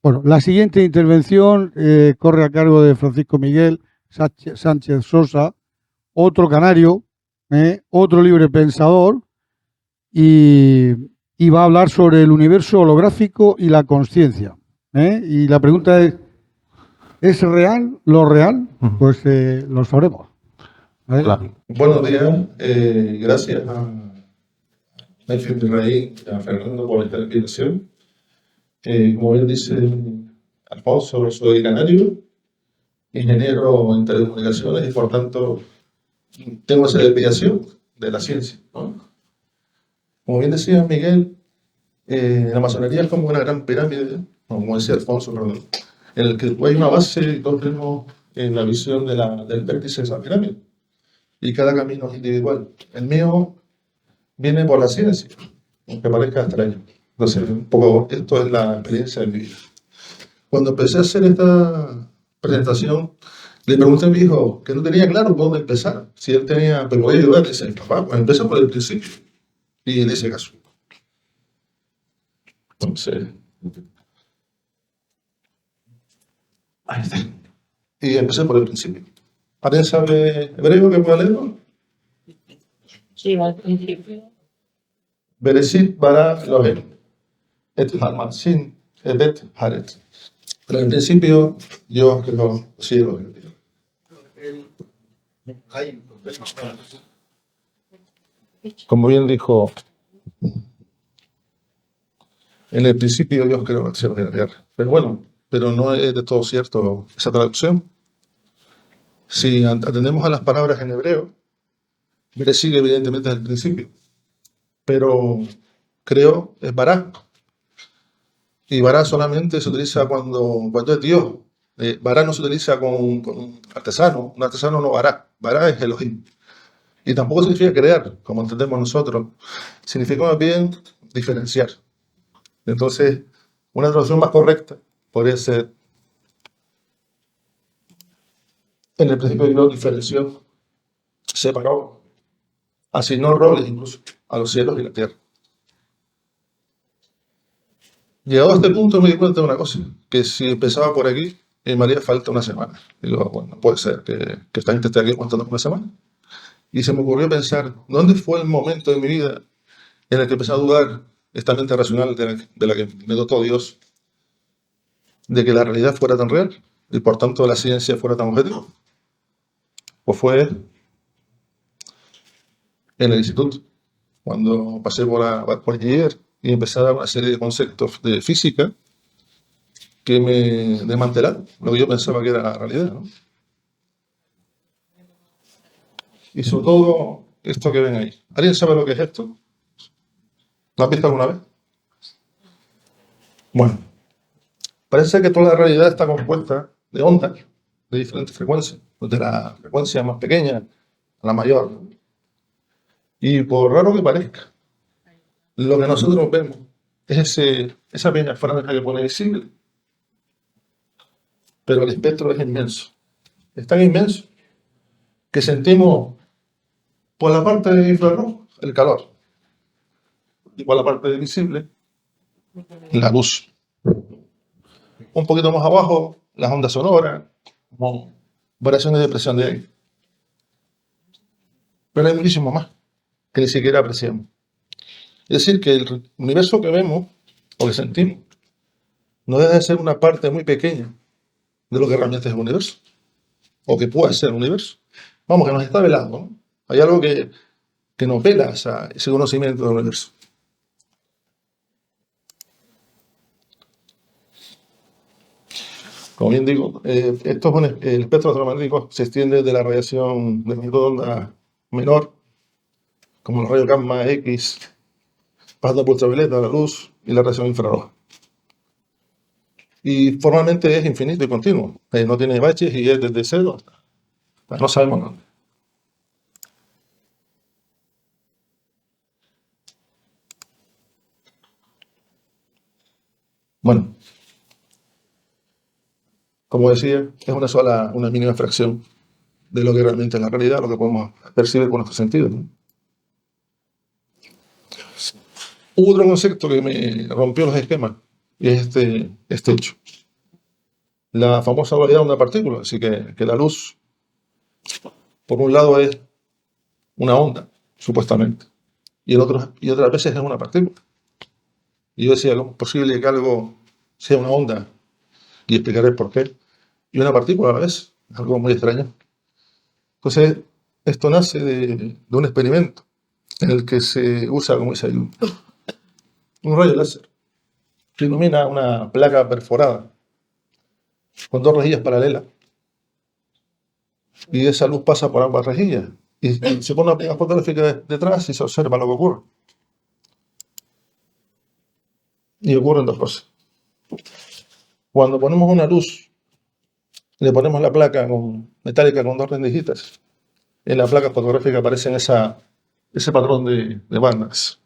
Bueno, la siguiente intervención corre a cargo de Francisco Miguel Sánchez Sosa, otro canario, otro libre pensador, y va a hablar sobre el universo holográfico y la consciencia. Y la pregunta ¿es real lo real? Pues lo sabremos. Claro. Buenos días, gracias a Melfio Virrey y a Fernando por esta invitación. Como bien dice Alfonso, soy canario, ingeniero en telecomunicaciones y por tanto tengo esa desviación de la ciencia, ¿no? Como bien decía Miguel, la masonería es como una gran pirámide, como decía Alfonso, perdón, en el que hay una base y todos tenemos la visión del vértice de esa pirámide y cada camino es individual. El mío viene por la ciencia, aunque parezca extraño. Entonces, un poco esto es la experiencia de mi vida. Cuando empecé a hacer esta presentación, le pregunté a mi hijo que no tenía claro por dónde empezar. Si él tenía, pero voy a ayudar, dice, papá, pues empieza por el principio. Y él hice caso. Entonces, ahí está. Y empecé por el principio. ¿Alguien sabe hebreo que pueda leerlo? Sí, al principio. Bereshit bara Elohim et ha'matzin et haaretz. Pero en principio, Dios creó los cielos. Como bien dijo, en el principio Dios creó los cielos y la tierra. Pero bueno, pero no es de todo cierto esa traducción. Si atendemos a las palabras en hebreo, Bereshit evidentemente es el principio. Pero creo es bara. Y bara solamente se utiliza cuando es Dios. Bara no se utiliza con un artesano. Un artesano no bara. Bara es Elohim. Y tampoco significa crear, como entendemos nosotros. Significa más bien diferenciar. Entonces, una traducción más correcta podría ser: en el principio Dios diferenció, separó, asignó roles incluso a los cielos y la tierra. Llegado a este punto me di cuenta de una cosa, que si empezaba por aquí, me haría falta una semana. Digo, bueno, puede ser que esta gente esté aquí aguantando una semana. Y se me ocurrió pensar, ¿dónde fue el momento de mi vida en el que empecé a dudar esta mente racional de la que me dotó Dios, de que la realidad fuera tan real y por tanto la ciencia fuera tan objetiva? Pues fue en el instituto, cuando pasé por Giger y empecé a dar una serie de conceptos de física que me desmantelaron lo que yo pensaba que era la realidad, ¿no? Y sobre todo esto que ven ahí. ¿Alguien sabe lo que es esto? ¿Lo has visto alguna vez? Bueno, parece que toda la realidad está compuesta de ondas de diferentes frecuencias, desde la frecuencia más pequeña a la mayor. Y por raro que parezca, lo que nosotros vemos es esa pequeña franja que pone visible. Pero el espectro es inmenso. Es tan inmenso que sentimos por la parte de infrarrojo el calor y por la parte de visible la luz. Un poquito más abajo, las ondas sonoras, como variaciones de presión de aire. Pero hay muchísimo más que ni siquiera apreciamos. Es decir, que el universo que vemos o que sentimos no debe de ser una parte muy pequeña de lo que realmente es el universo, o que puede ser el universo. Vamos, que nos está velando, ¿no? Hay algo que nos vela ese conocimiento del universo. Como bien digo, el espectro electromagnético se extiende de la radiación de microonda menor, como los rayos gamma, X, pasando por ultravioleta, la luz y la radiación infrarroja. Y formalmente es infinito y continuo. No tiene baches y es desde cero. No sabemos nada. Bueno, como decía, es una mínima fracción de lo que realmente es la realidad, lo que podemos percibir con nuestros sentidos, ¿no? Hubo otro concepto que me rompió los esquemas y es este hecho. La famosa dualidad de una partícula, así que la luz, por un lado, es una onda, supuestamente, y otras veces es una partícula. Y yo decía, ¿cómo es posible que algo sea una onda? Y explicaré por qué. Y una partícula a la vez, algo muy extraño. Entonces, esto nace de un experimento en el que se usa, como dice ahí, un rayo láser que ilumina una placa perforada con dos rejillas paralelas, y esa luz pasa por ambas rejillas y se pone una placa fotográfica detrás y se observa lo que ocurre. Y ocurren dos cosas. Cuando ponemos una luz, le ponemos la placa metálica con dos rendijitas, en la placa fotográfica aparecen ese patrón de bandas,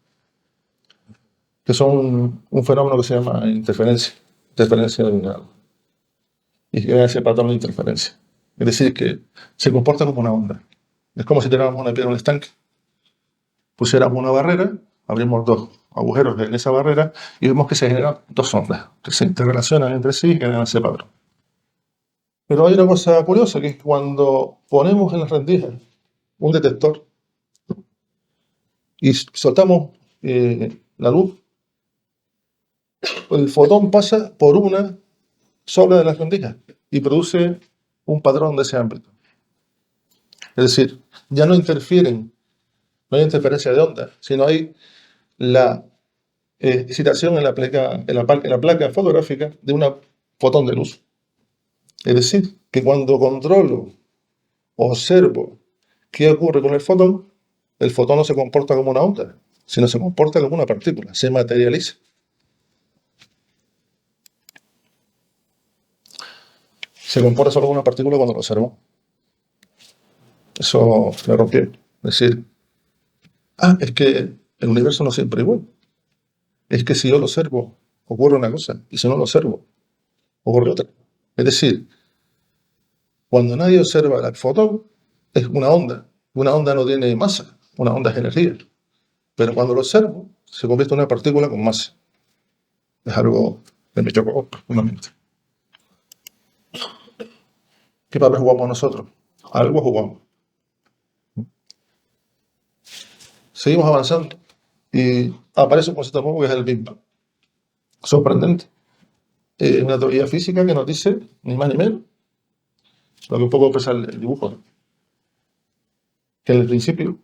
que son un fenómeno que se llama interferencia lineal, y que ese patrón de interferencia. Es decir, que se comporta como una onda. Es como si tuviéramos una piedra en un estanque, pusiéramos una barrera, abrimos dos agujeros en esa barrera y vemos que se generan dos ondas, que se interrelacionan entre sí y generan ese patrón. Pero hay una cosa curiosa, que es cuando ponemos en las rendijas un detector y soltamos la luz, el fotón pasa por una sola de las rendijas y produce un patrón de ese ámbito. Es decir, ya no interfieren, no hay interferencia de onda, sino hay la excitación en la placa fotográfica de un fotón de luz. Es decir, que cuando controlo, observo qué ocurre con el fotón no se comporta como una onda, sino se comporta como una partícula, se materializa. Se comporta solo como una partícula cuando lo observo. Eso me rompió. Es decir, es que el universo no siempre es igual. Es que si yo lo observo, ocurre una cosa, y si no lo observo, ocurre otra. Es decir, cuando nadie observa el fotón, es una onda. Una onda no tiene masa, una onda es energía. Pero cuando lo observo, se convierte en una partícula con masa. Es algo que me chocó profundamente. ¿Qué papel jugamos nosotros? Algo jugamos. Seguimos avanzando y aparece un concepto nuevo que es el Big Bang. Sorprendente. Una teoría física que nos dice, ni más ni menos, lo que un poco expresa el dibujo, ¿no? Que en el principio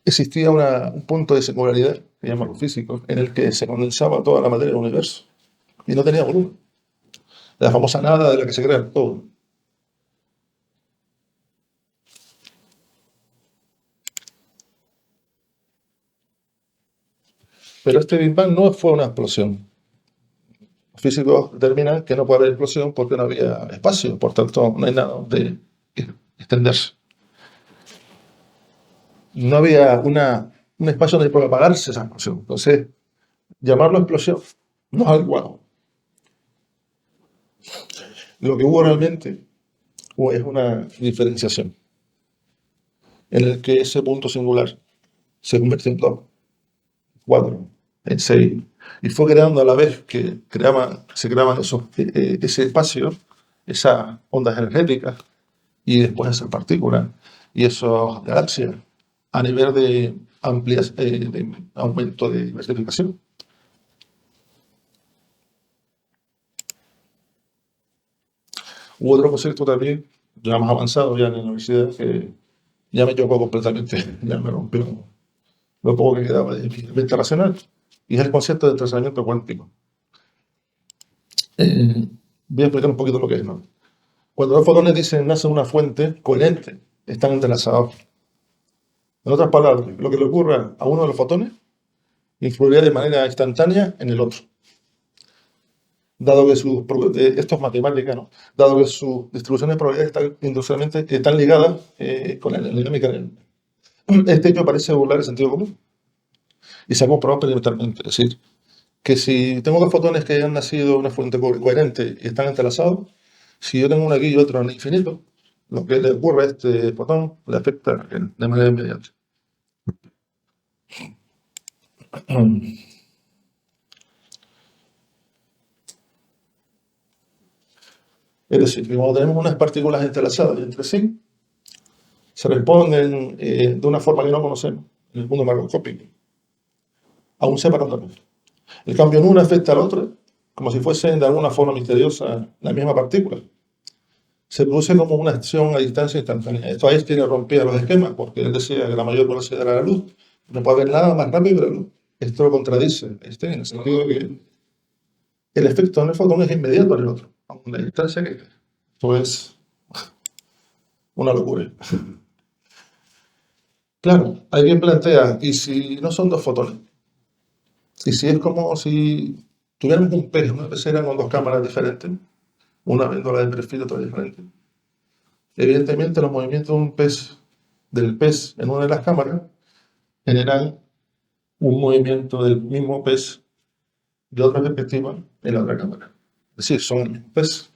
existía un punto de singularidad, que llaman los físicos, en el que se condensaba toda la materia del universo y no tenía volumen. La famosa nada de la que se crea todo. Pero este Big Bang no fue una explosión. Los físicos determinan que no puede haber explosión porque no había espacio, por tanto no hay nada donde extenderse. No había un espacio donde pueda apagarse esa explosión. Entonces, llamarlo explosión no es adecuado. Lo que hubo realmente es una diferenciación en el que ese punto singular se convirtió en 2, 4, en 6, y fue creando a la vez que se creaban ese espacio, esas ondas energéticas, y después esas partículas y esas galaxias a nivel de de aumento de diversificación. Hubo otro concepto también, ya más avanzado ya en la universidad, que ya me chocó completamente, ya me rompió lo poco que quedaba de mi mente racional, y es el concepto de entresamiento cuántico. Voy a explicar un poquito lo que es, ¿no? Cuando los fotones dicen nace una fuente coherente, están entrelazados. En otras palabras, lo que le ocurra a uno de los fotones influiría de manera instantánea en el otro. Dado que esto es matemática, ¿no? Dado que sus distribuciones de probabilidades están ligadas con la dinámica este hecho parece burlar el sentido común y se ha comprobado experimentalmente. Es decir, que si tengo dos fotones que han nacido de una fuente coherente y están entrelazados, si yo tengo uno aquí y otro en el infinito, lo que le ocurre a este fotón le afecta de manera inmediata. Es decir, que cuando tenemos unas partículas entrelazadas entre sí, se responden de una forma que no conocemos en el mundo macroscópico, aún separadamente. El cambio en una afecta al otro, como si fuesen de alguna forma misteriosa la misma partícula. Se produce como una acción a distancia instantánea. Esto a Einstein rompía los esquemas porque él decía que la mayor velocidad era la luz. No puede haber nada más rápido que la luz. Esto lo contradice Einstein en el sentido de que el efecto en el fotón es inmediato en el otro, a una distancia que esto es una locura. Claro, alguien plantea, ¿y si no son dos fotones? ¿Y si es como si tuviéramos un pez, una pecera con dos cámaras diferentes? Una viendo la de perfil y otra diferente. Evidentemente, los movimientos del pez en una de las cámaras generan un movimiento del mismo pez de otra perspectiva en la otra cámara. Es decir, son el mismo pez.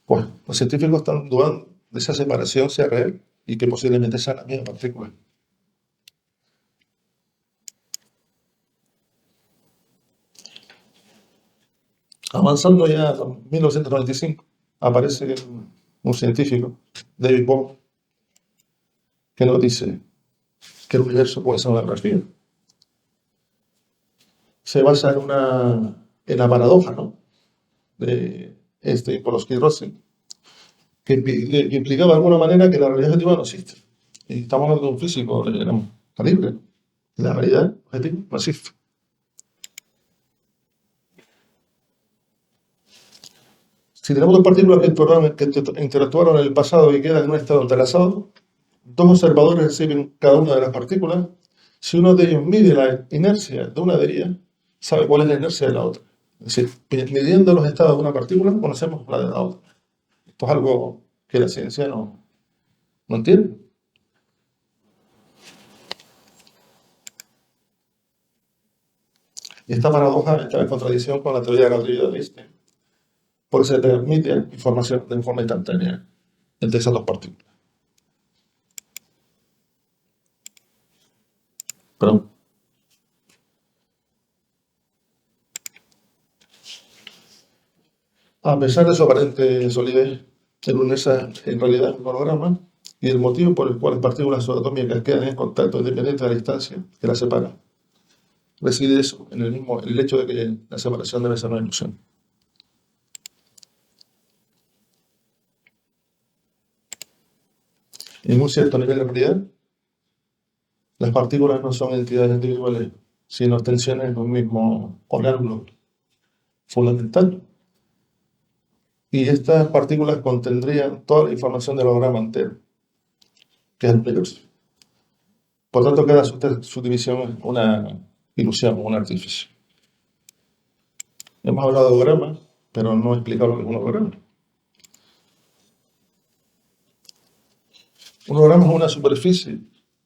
Pues los científicos están dudando de esa separación sea real y que posiblemente sea la misma partícula. Avanzando ya en 1995, aparece un científico, David Bohm, que nos dice que el universo puede ser una grafía. Se basa en la paradoja, ¿no?, de Polonsky-Rosen, que implicaba de alguna manera que la realidad objetiva no existe. Y estamos hablando de un físico de gran calibre. La realidad objetiva no existe. Si tenemos dos partículas que interactuaron en el pasado y quedan en un estado entrelazado, dos observadores reciben cada una de las partículas. Si uno de ellos mide la inercia de una de ellas, sabe cuál es la inercia de la otra. Es decir, midiendo los estados de una partícula, conocemos la de la otra. Esto es algo que la ciencia no entiende. Y esta paradoja está en contradicción con la teoría de la relatividad de Einstein, porque se transmite información de forma instantánea entre esas dos partículas. Perdón. A pesar de su aparente solidez, el universo en realidad es un holograma, y el motivo por el cual las partículas subatómicas quedan en contacto independiente de la distancia que las separa reside eso, en el hecho de que la separación debe ser una ilusión. En un cierto nivel de realidad, las partículas no son entidades individuales, sino extensiones de un mismo orgánulo fundamental. Y estas partículas contendrían toda la información del holograma entero, que es el universo. Por tanto, queda su división una ilusión, un artificio. Hemos hablado de hologramas, pero no he explicado lo que es un holograma. Un holograma es una superficie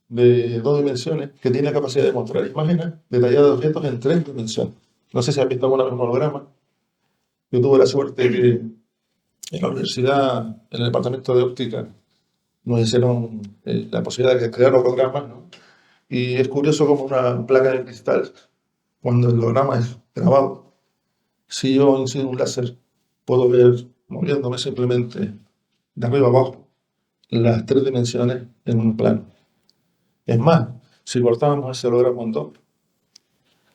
de dos dimensiones que tiene la capacidad de mostrar imágenes detalladas de objetos en tres dimensiones. No sé si has visto alguna vez un holograma. Yo tuve la suerte que en la universidad, en el departamento de óptica, nos hicieron la posibilidad de crear hologramas, ¿no? Y es curioso como una placa de cristal, cuando el holograma es grabado, si yo incido un láser, puedo ver, moviéndome simplemente de arriba a abajo, las tres dimensiones en un plano. Es más, si cortábamos ese holograma en dos,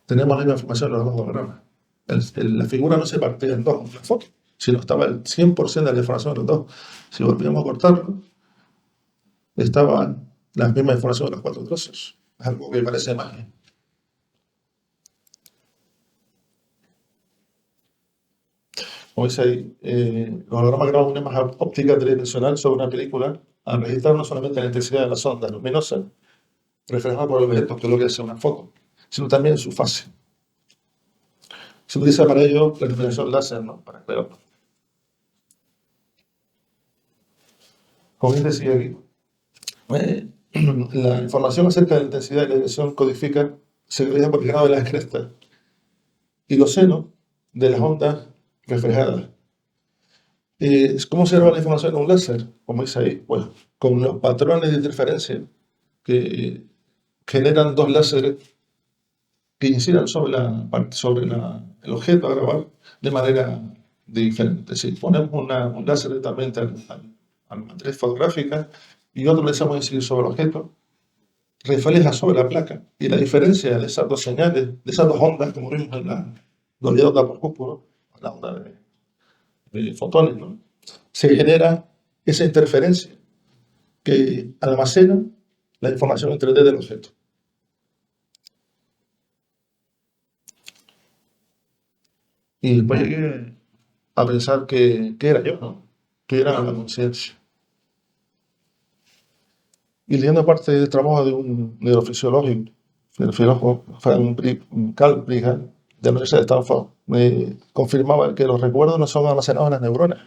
tenemos la misma información en los dos hologramas. La figura no se partía en dos, en la foto, sino estaba el 100% de la información de los dos. Si volvíamos a cortarlo, estaba la misma información de los cuatro trozos. Es algo que parece magia. Como dice ahí, los hologramas graban una imagen óptica tridimensional sobre una película al registrar no solamente la intensidad de la sonda luminosa reflejada por el objeto, que es lo que hace una foto, sino también su fase. Se utiliza para ello la iluminación láser, ¿no?, para crearlo. Como bien decía aquí, la información acerca de la intensidad y la dirección codifica se realiza por el grado de las crestas y los senos de las ondas reflejadas. ¿Cómo se graba la información en un láser? Como dice ahí, pues con los patrones de interferencia que generan dos láseres que incidan sobre el objeto a grabar de manera diferente. Si ponemos un láser directamente a la matriz fotográfica y otro le hacemos incidir sobre el objeto, refleja sobre la placa. Y la diferencia de esas dos señales, de esas dos ondas, como vimos en la dualidad onda por cúpula, la onda de fotones, ¿no? Se genera esa interferencia que almacena la información en 3D del objeto. Y después llegué a pensar qué era yo, ¿no? ¿Qué era la conciencia? Y leyendo parte del trabajo de un neurofisiólogo, Carl Brigham, de la Universidad de Stanford, me confirmaba que los recuerdos no son almacenados en las neuronas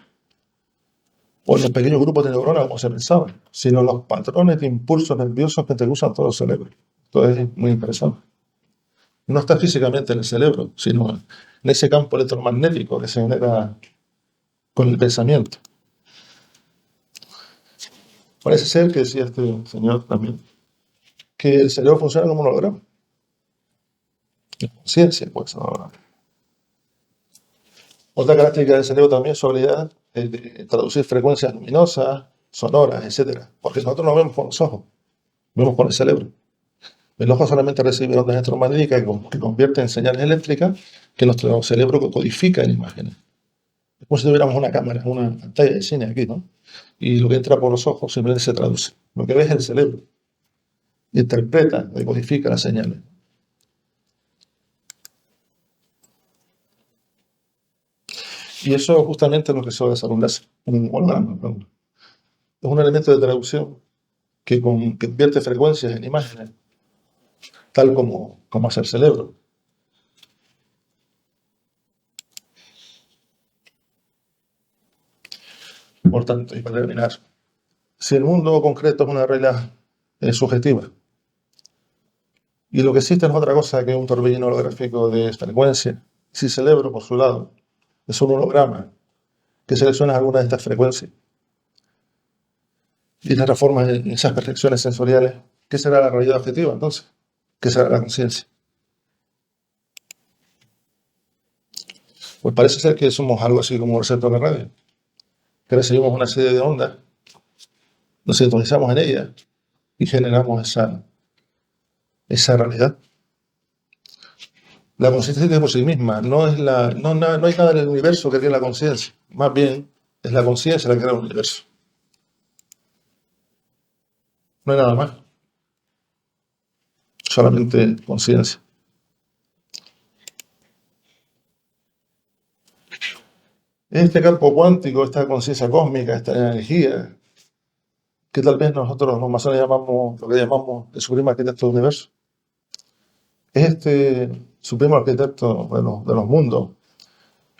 o en los pequeños grupos de neuronas como se pensaba, sino en los patrones de impulsos nerviosos que intercruzan todo el cerebro. Esto es muy interesante. No está físicamente en el cerebro, sino en ese campo electromagnético que se genera con el pensamiento. Parece ser que decía este señor también, que el cerebro funciona como un holograma. La conciencia, pues, ahora. Otra característica del cerebro también es su habilidad de traducir frecuencias luminosas, sonoras, etc. Porque nosotros no vemos con los ojos, vemos con el cerebro. El ojo solamente recibe ondas electromagnéticas que convierten en señales eléctricas que nuestro cerebro codifica en imágenes. Es como si tuviéramos una cámara, una pantalla de cine aquí, ¿no? Y lo que entra por los ojos simplemente se traduce. Lo que ves es el cerebro. Interpreta, decodifica las señales. Y eso justamente es lo que se va a desarrollar, un holograma. Es un elemento de traducción que convierte frecuencias en imágenes, tal como hace el cerebro. Por tanto, y para terminar, si el mundo concreto es una realidad subjetiva, y lo que existe es otra cosa que un torbellino holográfico de frecuencia, si el cerebro, por su lado, es un holograma que selecciona algunas de estas frecuencias y las transforma en esas percepciones sensoriales, ¿qué será la realidad objetiva entonces? ¿Qué será la conciencia? Pues parece ser que somos algo así como un receptor de radio, que recibimos una serie de ondas, nos sintonizamos en ellas y generamos esa realidad. La conciencia tiene por sí misma, no hay nada en el universo que cree la conciencia, más bien es la conciencia la que crea el universo. No hay nada más, solamente conciencia. Este campo cuántico, esta conciencia cósmica, esta energía, que tal vez nosotros los masones llamamos, lo que llamamos el supremo arquitecto del universo, es este supremo arquitecto de los mundos,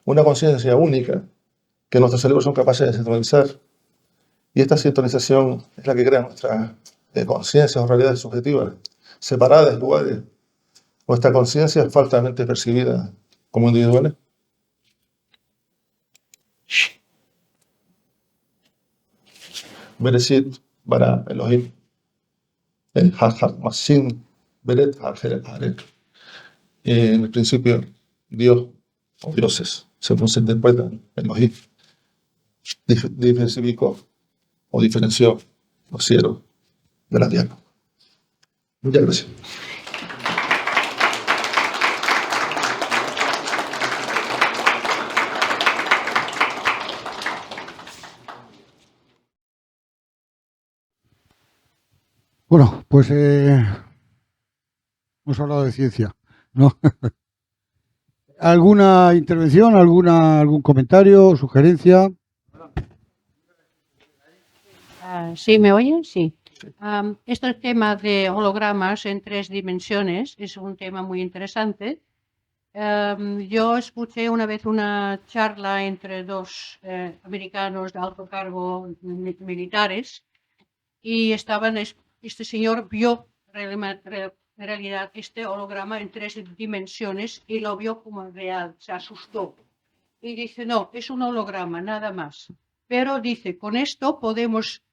una conciencia única que nuestros cerebros son capaces de sintonizar, y esta sintonización es la que crea nuestras conciencias o realidades subjetivas, separadas, iguales. Nuestra conciencia es falsamente percibida como individuales. Bereshit bara Elohim, el Hachar Masin, Beret Harek. En el principio, Dios o dioses, según se interpreta Elohim, diversificó o diferenció los cielos de la tierra. Muchas gracias. Bueno, pues hemos hablado de ciencia, ¿no? ¿Alguna intervención, algún comentario, sugerencia? ¿Sí me oyen? Sí. Este tema de hologramas en 3 dimensiones es un tema muy interesante. Yo escuché una vez una charla entre 2 americanos de alto cargo militares y este señor vio en realidad este holograma en 3 dimensiones y lo vio como real, se asustó. Y dice, no, es un holograma, nada más. Pero dice, con esto podemos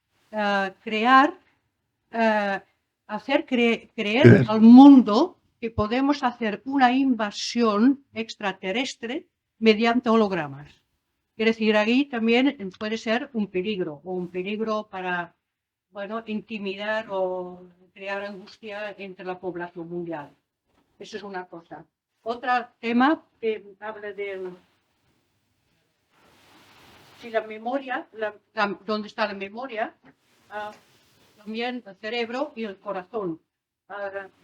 creer al mundo que podemos hacer una invasión extraterrestre mediante hologramas. Quiere decir, ahí también puede ser un peligro para, bueno, intimidar o crear angustia entre la población mundial. Eso es una cosa. Otro tema que habla de si la memoria, ¿dónde está la memoria? También el cerebro y el corazón.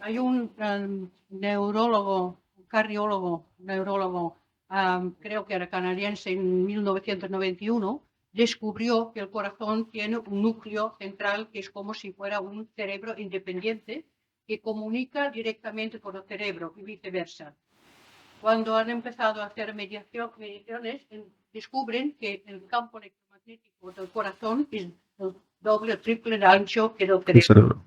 Hay un neurólogo, creo que era canadiense, en 1991, descubrió que el corazón tiene un núcleo central que es como si fuera un cerebro independiente que comunica directamente con el cerebro y viceversa. Cuando han empezado a hacer mediciones, descubren que el campo electromagnético del corazón es el doble o triple de ancho que del cerebro.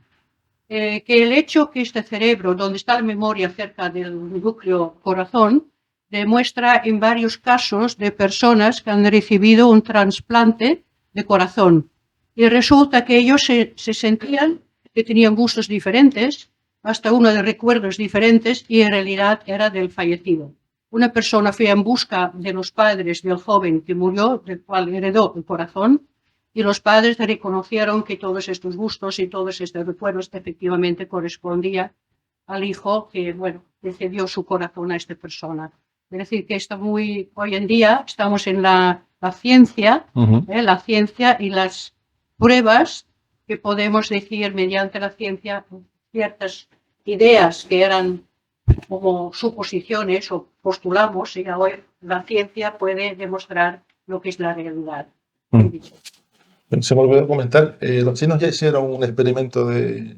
Que el hecho que este cerebro, donde está la memoria cerca del núcleo corazón, demuestra en varios casos de personas que han recibido un trasplante de corazón. Y resulta que ellos se sentían que tenían gustos diferentes, hasta uno de recuerdos diferentes, y en realidad era del fallecido. Una persona fue en busca de los padres del joven que murió, del cual heredó el corazón, y los padres reconocieron que todos estos gustos y todos estos recuerdos efectivamente correspondían al hijo que, bueno, le cedió su corazón a esta persona. Es decir, que está hoy en día estamos en la ciencia, la ciencia y las pruebas que podemos decir mediante la ciencia ciertas ideas que eran como suposiciones o postulamos, y hoy la ciencia puede demostrar lo que es la realidad. Se me olvidó comentar, los chinos ya hicieron un experimento de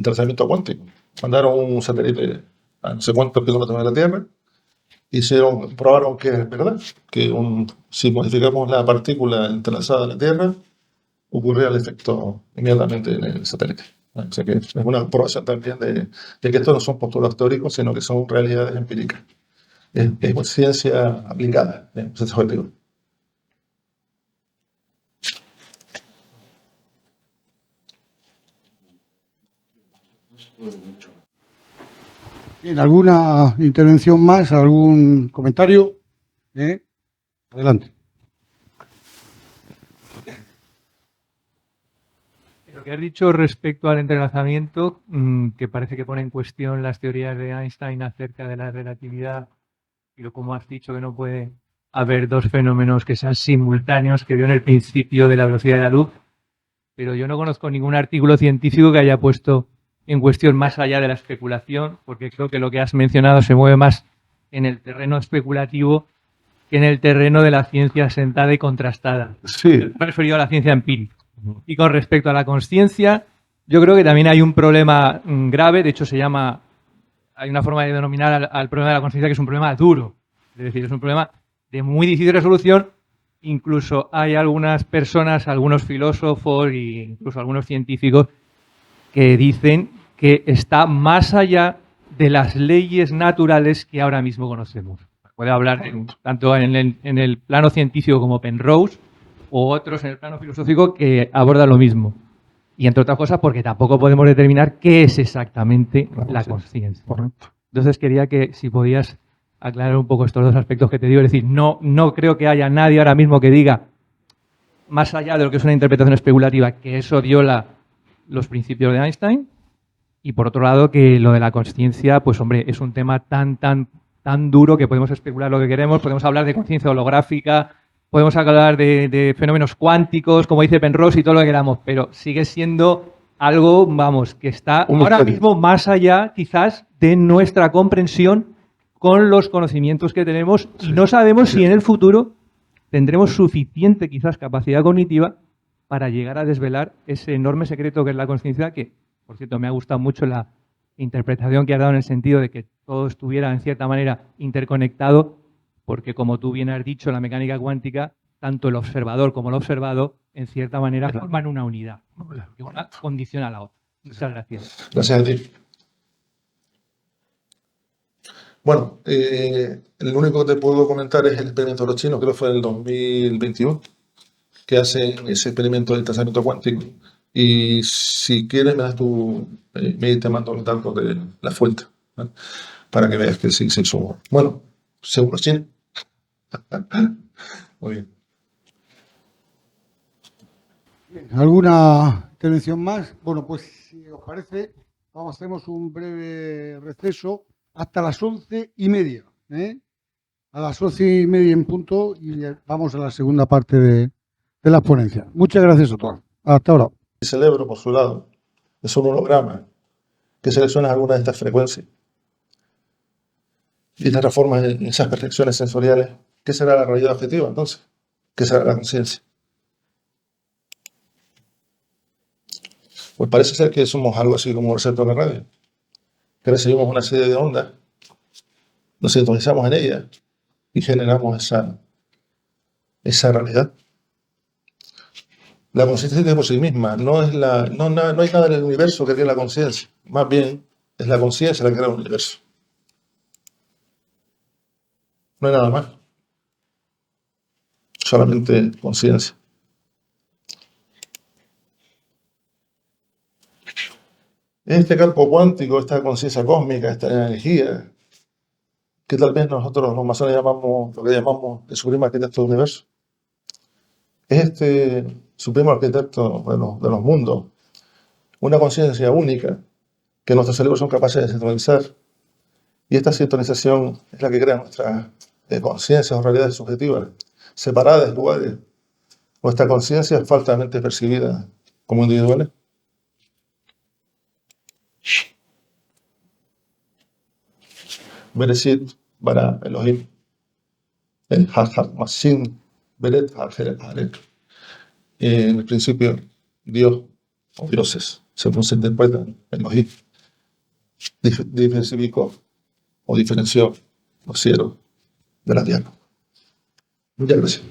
trazamiento cuántico. Mandaron un satélite a no sé cuántos kilómetros de la Tierra, probaron que es verdad, que si modificamos la partícula entrelazada de la Tierra, ocurría el efecto inmediatamente en el satélite. O sea que es una comprobación también de que estos no son postulados teóricos, sino que son realidades empíricas. Es ciencia aplicada en ese objetivo. Bien, ¿alguna intervención más? ¿Algún comentario? Adelante. Lo que has dicho respecto al entrelazamiento, que parece que pone en cuestión las teorías de Einstein acerca de la relatividad, y como has dicho que no puede haber dos fenómenos que sean simultáneos, que vio en el principio de la velocidad de la luz, pero yo no conozco ningún artículo científico que haya puesto en cuestión más allá de la especulación, porque creo que lo que has mencionado se mueve más en el terreno especulativo que en el terreno de la ciencia sentada y contrastada. Sí. Me he referido a la ciencia empírica. Y con respecto a la consciencia, yo creo que también hay un problema grave, de hecho hay una forma de denominar al problema de la consciencia que es un problema duro, es decir, es un problema de muy difícil resolución. Incluso hay algunas personas, algunos filósofos e incluso algunos científicos que dicen que está más allá de las leyes naturales que ahora mismo conocemos. Puede hablar tanto en el plano científico como Penrose, o otros en el plano filosófico que abordan lo mismo. Y entre otras cosas porque tampoco podemos determinar qué es exactamente la consciencia. Entonces quería que si podías aclarar un poco estos dos aspectos que te digo. Es decir, no creo que haya nadie ahora mismo que diga, más allá de lo que es una interpretación especulativa, que eso viola los principios de Einstein. Y por otro lado, que lo de la consciencia, pues hombre, es un tema tan duro que podemos especular lo que queremos, podemos hablar de conciencia holográfica, podemos hablar de fenómenos cuánticos, como dice Penrose, y todo lo que queramos, pero sigue siendo algo, vamos, que está ahora mismo más allá, quizás, de nuestra comprensión con los conocimientos que tenemos, y no sabemos si en el futuro tendremos suficiente, quizás, capacidad cognitiva para llegar a desvelar ese enorme secreto que es la consciencia, que, por cierto, me ha gustado mucho la interpretación que has dado en el sentido de que todo estuviera, en cierta manera, interconectado, porque, como tú bien has dicho, la mecánica cuántica, tanto el observador como el observado, en cierta manera, forman una unidad. Que una condiciona a la otra. Muchas gracias. Gracias a ti. Bueno, el único que te puedo comentar es el experimento de los chinos, creo que fue en el 2021, que hacen ese experimento de trazamiento cuántico. Y si quieres, me das tu mail, te mando los datos de la fuente, ¿vale? Para que veas que sí se hizo. Bueno, según los chinos. Muy bien. ¿Alguna intervención más? Bueno, pues si os parece, hacemos un breve receso hasta las 11:30. A las 11:30 en punto y vamos a la segunda parte de la ponencia. Muchas gracias a todos. Hasta ahora. El cerebro, por su lado, es un holograma que selecciona algunas de estas frecuencias y te transforma en esas percepciones sensoriales. ¿Qué será la realidad objetiva, entonces? ¿Qué será la conciencia? Pues parece ser que somos algo así como un receptor de radio, que recibimos una serie de ondas, nos sintonizamos en ellas y generamos esa realidad. La conciencia por sí misma no hay nada en el universo que cree la conciencia. Más bien, es la conciencia la que crea el universo. No hay nada más. Solamente conciencia. Este campo cuántico, esta conciencia cósmica, esta energía, que tal vez nosotros los masones llamamos, lo que llamamos el supremo arquitecto del universo, es este supremo arquitecto de los mundos, una conciencia única que nuestros cerebros son capaces de sintonizar, y esta sintonización es la que crea nuestras conciencias o realidades subjetivas, separadas, iguales. Nuestra conciencia es falsamente percibida como individuales. Bereshit bara Elohim, el Hachar Masin, Beret Hacheret. En el principio, Dios o dioses, según se interpretan Elohim, diversificó o diferenció los cielos de la tierra. Muchas gracias.